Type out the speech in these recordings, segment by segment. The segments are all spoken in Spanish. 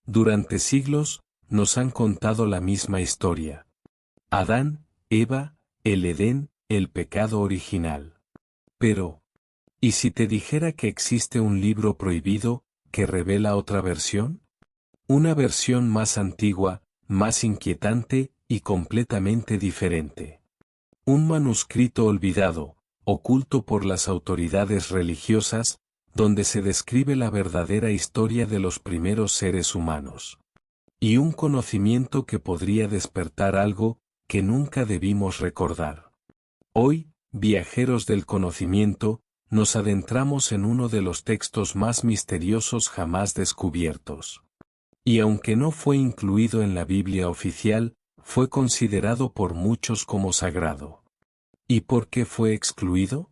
Durante siglos, nos han contado la misma historia. Adán, Eva, el Edén, el pecado original. Pero, ¿y si te dijera que existe un libro prohibido, que revela otra versión? Una versión más antigua, más inquietante, y completamente diferente. Un manuscrito olvidado, oculto por las autoridades religiosas, donde se describe la verdadera historia de los primeros seres humanos. Y un conocimiento que podría despertar algo que nunca debimos recordar. Hoy, viajeros del conocimiento, nos adentramos en uno de los textos más misteriosos jamás descubiertos. Y aunque no fue incluido en la Biblia oficial, fue considerado por muchos como sagrado. ¿Y por qué fue excluido?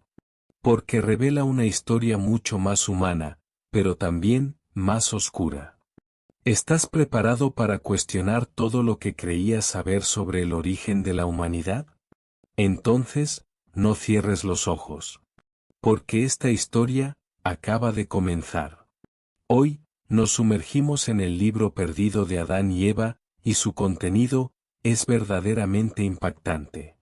Porque revela una historia mucho más humana, pero también más oscura. ¿Estás preparado para cuestionar todo lo que creías saber sobre el origen de la humanidad? Entonces, no cierres los ojos. Porque esta historia acaba de comenzar. Hoy, nos sumergimos en el libro perdido de Adán y Eva, y su contenido es verdaderamente impactante.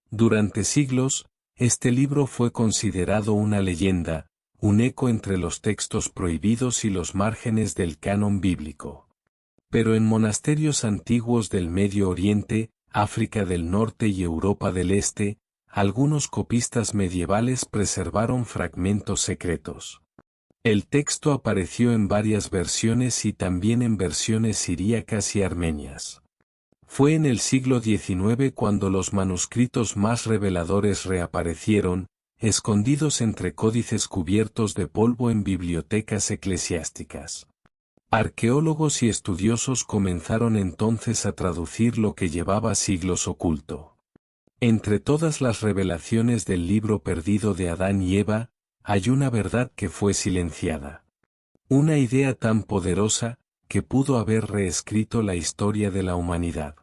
Durante siglos, este libro fue considerado una leyenda, un eco entre los textos prohibidos y los márgenes del canon bíblico. Pero en monasterios antiguos del Medio Oriente, África del Norte y Europa del Este, algunos copistas medievales preservaron fragmentos secretos. El texto apareció en varias versiones y también en versiones siríacas y armenias. Fue en el siglo XIX cuando los manuscritos más reveladores reaparecieron, escondidos entre códices cubiertos de polvo en bibliotecas eclesiásticas. Arqueólogos y estudiosos comenzaron entonces a traducir lo que llevaba siglos oculto. Entre todas las revelaciones del libro perdido de Adán y Eva, hay una verdad que fue silenciada. Una idea tan poderosa, que pudo haber reescrito la historia de la humanidad.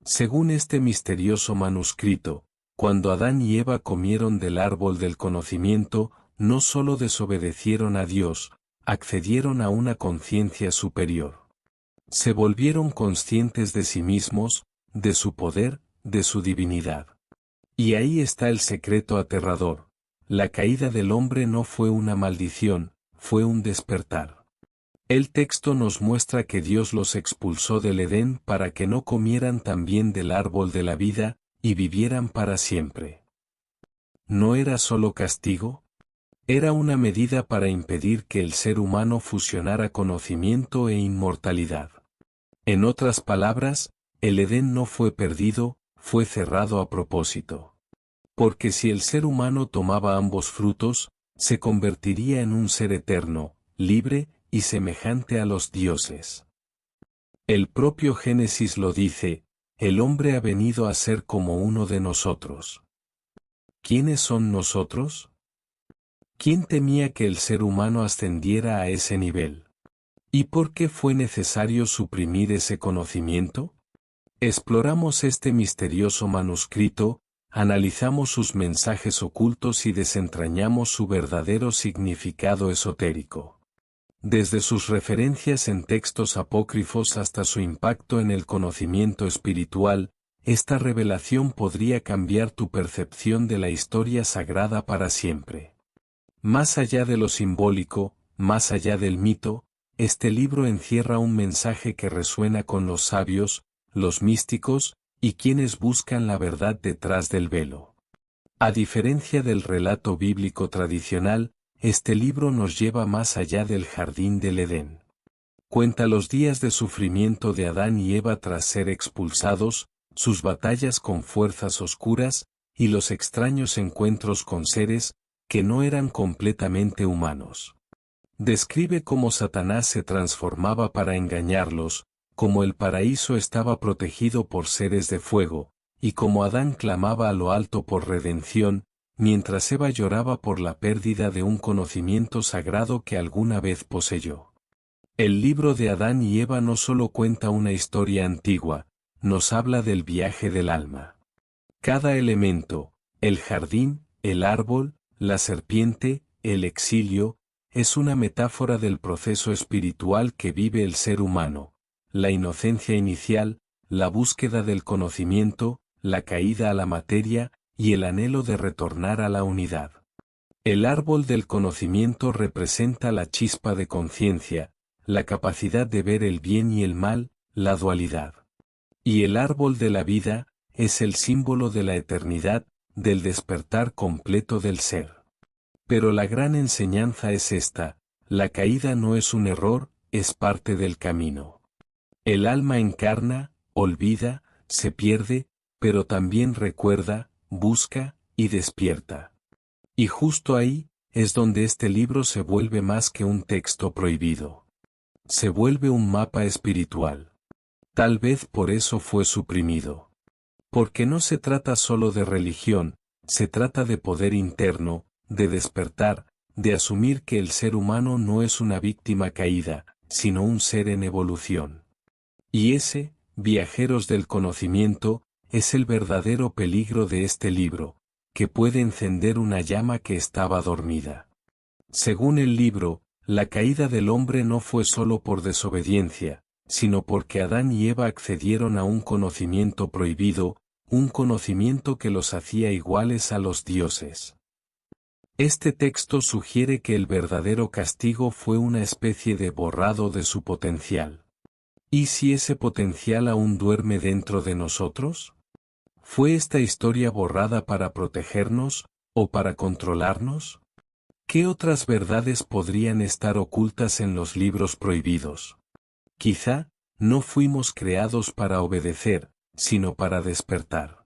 Según este misterioso manuscrito, cuando Adán y Eva comieron del árbol del conocimiento, no solo desobedecieron a Dios, accedieron a una conciencia superior. Se volvieron conscientes de sí mismos, de su poder, de su divinidad. Y ahí está el secreto aterrador. La caída del hombre no fue una maldición, fue un despertar. El texto nos muestra que Dios los expulsó del Edén para que no comieran también del árbol de la vida, y vivieran para siempre. ¿No era solo castigo? Era una medida para impedir que el ser humano fusionara conocimiento e inmortalidad. En otras palabras, el Edén no fue perdido, fue cerrado a propósito. Porque si el ser humano tomaba ambos frutos, se convertiría en un ser eterno, libre y semejante a los dioses. El propio Génesis lo dice, el hombre ha venido a ser como uno de nosotros. ¿Quiénes son nosotros? ¿Quién temía que el ser humano ascendiera a ese nivel? ¿Y por qué fue necesario suprimir ese conocimiento? Exploramos este misterioso manuscrito, analizamos sus mensajes ocultos y desentrañamos su verdadero significado esotérico. Desde sus referencias en textos apócrifos hasta su impacto en el conocimiento espiritual, esta revelación podría cambiar tu percepción de la historia sagrada para siempre. Más allá de lo simbólico, más allá del mito, este libro encierra un mensaje que resuena con los sabios, los místicos, y quienes buscan la verdad detrás del velo. A diferencia del relato bíblico tradicional, este libro nos lleva más allá del jardín del Edén. Cuenta los días de sufrimiento de Adán y Eva tras ser expulsados, sus batallas con fuerzas oscuras, y los extraños encuentros con seres que no eran completamente humanos. Describe cómo Satanás se transformaba para engañarlos, cómo el paraíso estaba protegido por seres de fuego, y cómo Adán clamaba a lo alto por redención, mientras Eva lloraba por la pérdida de un conocimiento sagrado que alguna vez poseyó. El libro de Adán y Eva no solo cuenta una historia antigua, nos habla del viaje del alma. Cada elemento, el jardín, el árbol, la serpiente, el exilio, es una metáfora del proceso espiritual que vive el ser humano, la inocencia inicial, la búsqueda del conocimiento, la caída a la materia, y el anhelo de retornar a la unidad. El árbol del conocimiento representa la chispa de conciencia, la capacidad de ver el bien y el mal, la dualidad. Y el árbol de la vida es el símbolo de la eternidad, del despertar completo del ser. Pero la gran enseñanza es esta: la caída no es un error, es parte del camino. El alma encarna, olvida, se pierde, pero también recuerda, busca y despierta. Y justo ahí es donde este libro se vuelve más que un texto prohibido. Se vuelve un mapa espiritual. Tal vez por eso fue suprimido. Porque no se trata solo de religión, se trata de poder interno, de despertar, de asumir que el ser humano no es una víctima caída, sino un ser en evolución. Y ese, viajeros del conocimiento, es el verdadero peligro de este libro, que puede encender una llama que estaba dormida. Según el libro, la caída del hombre no fue solo por desobediencia, sino porque Adán y Eva accedieron a un conocimiento prohibido, un conocimiento que los hacía iguales a los dioses. Este texto sugiere que el verdadero castigo fue una especie de borrado de su potencial. ¿Y si ese potencial aún duerme dentro de nosotros? ¿Fue esta historia borrada para protegernos, o para controlarnos? ¿Qué otras verdades podrían estar ocultas en los libros prohibidos? Quizá, no fuimos creados para obedecer, sino para despertar.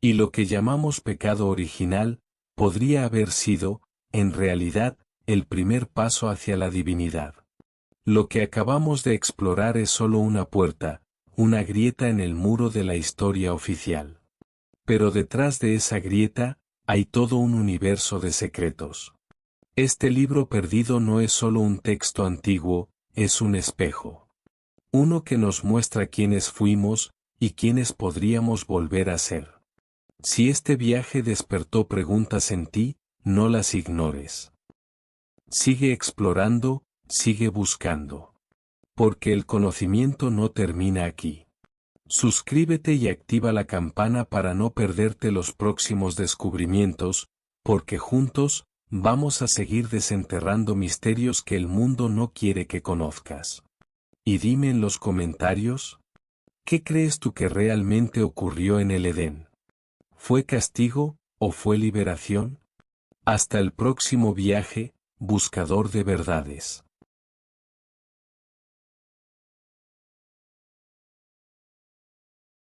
Y lo que llamamos pecado original, podría haber sido, en realidad, el primer paso hacia la divinidad. Lo que acabamos de explorar es solo una puerta, una grieta en el muro de la historia oficial. Pero detrás de esa grieta, hay todo un universo de secretos. Este libro perdido no es solo un texto antiguo, es un espejo. Uno que nos muestra quiénes fuimos, y quiénes podríamos volver a ser. Si este viaje despertó preguntas en ti, no las ignores. Sigue explorando, sigue buscando. Porque el conocimiento no termina aquí. Suscríbete y activa la campana para no perderte los próximos descubrimientos, porque juntos, vamos a seguir desenterrando misterios que el mundo no quiere que conozcas. Y dime en los comentarios, ¿qué crees tú que realmente ocurrió en el Edén? ¿Fue castigo, o fue liberación? Hasta el próximo viaje, buscador de verdades.